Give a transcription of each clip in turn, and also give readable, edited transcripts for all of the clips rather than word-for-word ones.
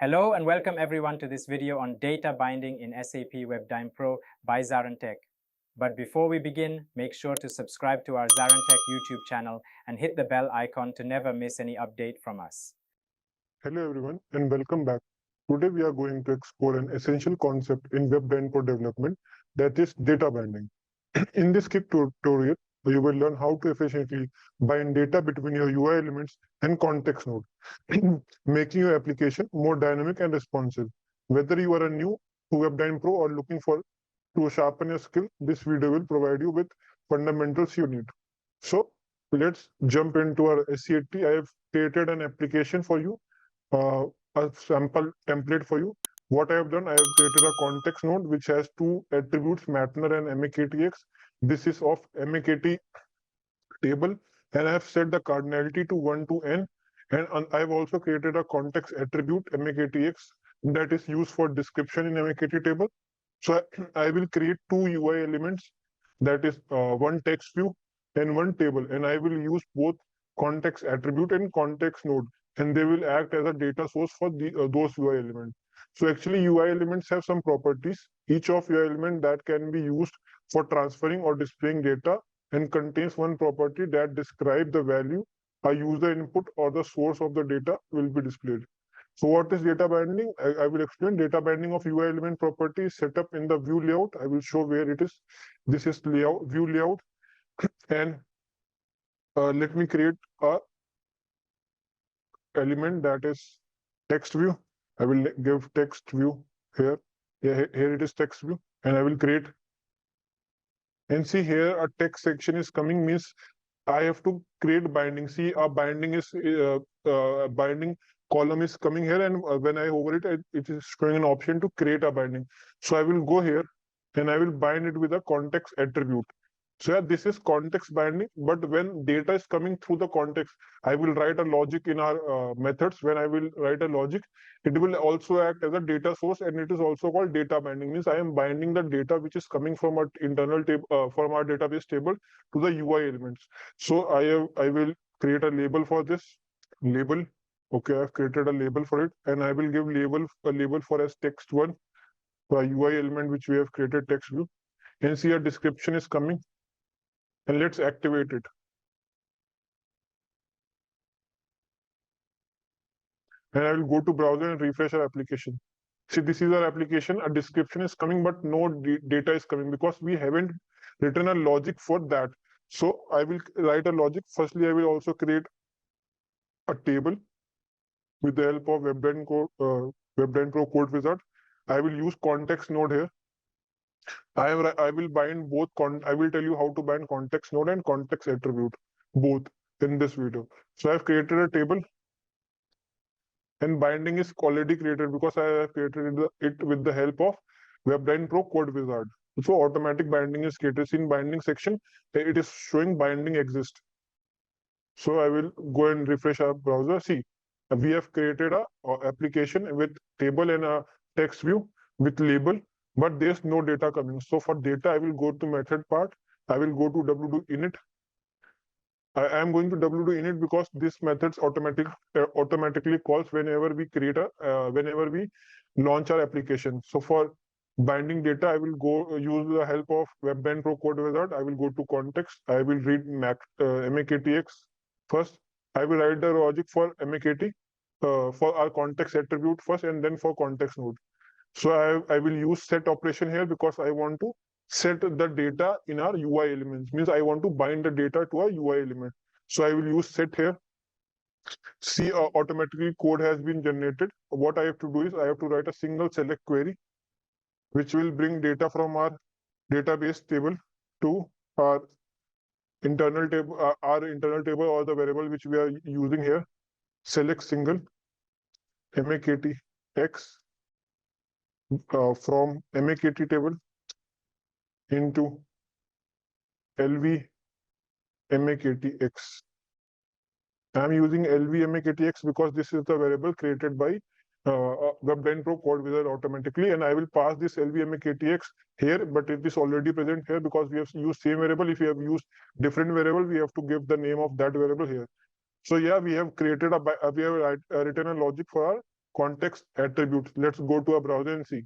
Hello and welcome everyone to this video on data binding in SAP Web DynPro by ZaranTech. But before we begin, make sure to subscribe to our ZaranTech YouTube channel and hit the bell icon to never miss any update from us. Hello everyone and welcome back. Today we are going to explore an essential concept in Web DynPro development, that is data binding. In this quick tutorial, you will learn how to efficiently bind data between your UI elements and context node, making your application more dynamic and responsive. Whether you are a new to Web DynPro or looking to sharpen your skill, this video will provide you with fundamentals you need. So let's jump into our SCAT. I have created an application for you, a sample template for you. What I have done, I have created a context node which has two attributes, Matner and MAKTX. This is of MAKT table, and I have set the cardinality to 1 to n. And I have also created a context attribute MAKTX that is used for description in MAKT table. So I will create two UI elements, that is one text view and one table, and I will use both context attribute and context node, and they will act as a data source for those UI elements. So actually UI elements have some properties. Each of UI element that can be used for transferring or displaying data and contains one property that describes the value a user input or the source of the data will be displayed. So what is data binding? I will explain. Data binding of UI element property is set up in the view layout. I will show where it is. This is layout, view layout, and let me create a element that is text view. I will give text view here. Here it is text view, and I will create. And see here a text section is coming, means I have to create binding. See, a binding is binding column is coming here, and when I hover it, it is showing an option to create a binding. So I will go here and I will bind it with a context attribute. So yeah, this is context binding, but when data is coming through the context, I will write a logic in our methods. When I will write a logic, it will also act as a data source, and it is also called data binding. Means I am binding the data which is coming from our internal table, from our database table to the UI elements. So I will create a label for this label. Okay, I've created a label for it, and I will give a label for as text1 for a UI element which we have created, text view. And see a description is coming. And let's activate it. And I will go to browser and refresh our application. See, this is our application. A description is coming, but no data is coming because we haven't written a logic for that. So I will write a logic. Firstly, I will also create a table with the help of Web DynPro code wizard. I will use context node here. I will bind both. I will tell you how to bind context node and context attribute both in this video. So I've created a table, and binding is already created because I have created it with the help of Web DynPro code wizard. So automatic binding is created. In binding section, it is showing binding exists. So I will go and refresh our browser. See, we have created a application with table and a text view with label, but there's no data coming. So for data, I will go to method part. I will go to w2 init. I am going to w2 init because this methods automatically calls whenever we create whenever we launch our application. So for binding data, I will go use the help of Web DynPro code wizard. I will go to context. I will read MAKTX first. I will write the logic for MAKT for our context attribute first, and then for context node. So I will use set operation here because I want to set the data in our UI elements. Means I want to bind the data to a UI element. So I will use set here. See, automatically code has been generated. What I have to do is I have to write a single select query, which will bring data from our database table to our internal table, or the variable which we are using here. Select single MAKTX from MAKT table into LV MAKTX. I'm using LV MAKTX because this is the variable created by Web DynPro code wizard automatically, and I will pass this LV MAKTX here, but it is already present here because we have used same variable. If we have used different variable, we have to give the name of that variable here. So yeah, we have created we have written a logic for our context attributes. Let's go to a browser and see.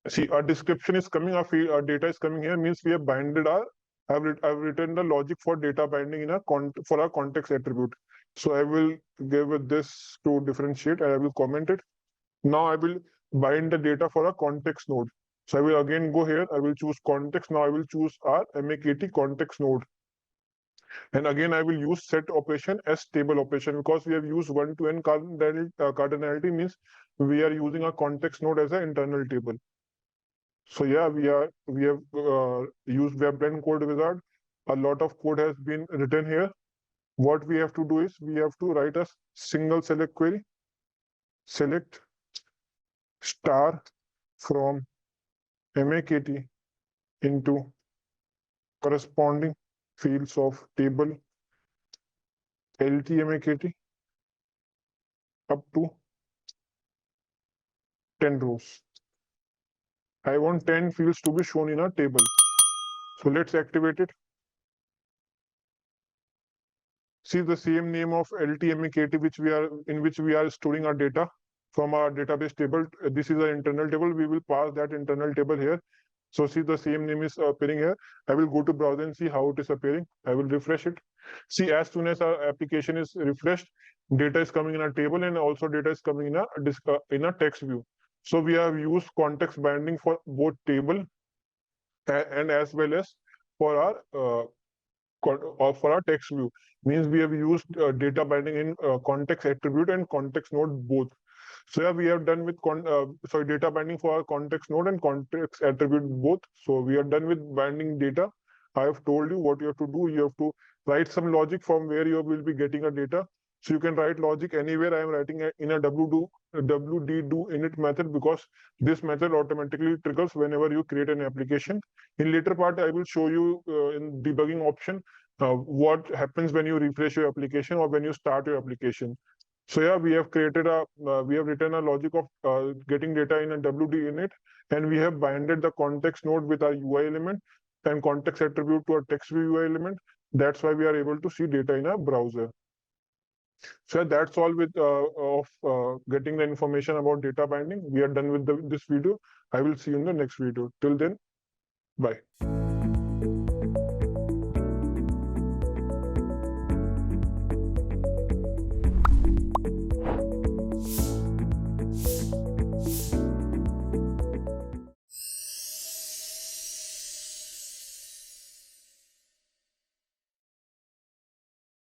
See, our description is coming, our data is coming here, means we have binded our, I've written the logic for data binding in for our context attribute. So I will give it this to differentiate and I will comment it. Now I will bind the data for a context node. So I will again go here, I will choose context. Now I will choose our MAKT context node. And again, I will use set operation as table operation because we have used one-to-n cardinality, means we are using a context node as an internal table. So yeah, we have used WebDyn code wizard. A lot of code has been written here. What we have to do is we have to write a single select query. Select star from MAKT into corresponding fields of table LTMAKT up to 10 rows. I want 10 fields to be shown in a table. So let's activate it. See the same name of LTMAKT in which we are storing our data from our database table. This is an internal table. We will pass that internal table here. So see the same name is appearing here. I will go to browser and see how it is appearing. I will refresh it. See, as soon as our application is refreshed, data is coming in a table and also data is coming in a text view. So we have used context binding for both table and as well as for our text view. Means we have used data binding in context attribute and context node both. So yeah, we have done with data binding for our context node and context attribute both. So we are done with binding data. I have told you what you have to do. You have to write some logic from where you will be getting a data. So you can write logic anywhere. I am writing in a WD do init method because this method automatically triggers whenever you create an application. In later part, I will show you in debugging option what happens when you refresh your application or when you start your application. So yeah, we have written a logic of getting data in a WD init, and we have binded the context node with our UI element and context attribute to our text view UI element. That's why we are able to see data in a browser. So that's all with getting the information about data binding. We are done with this video. I will see you in the next video. Till then, bye.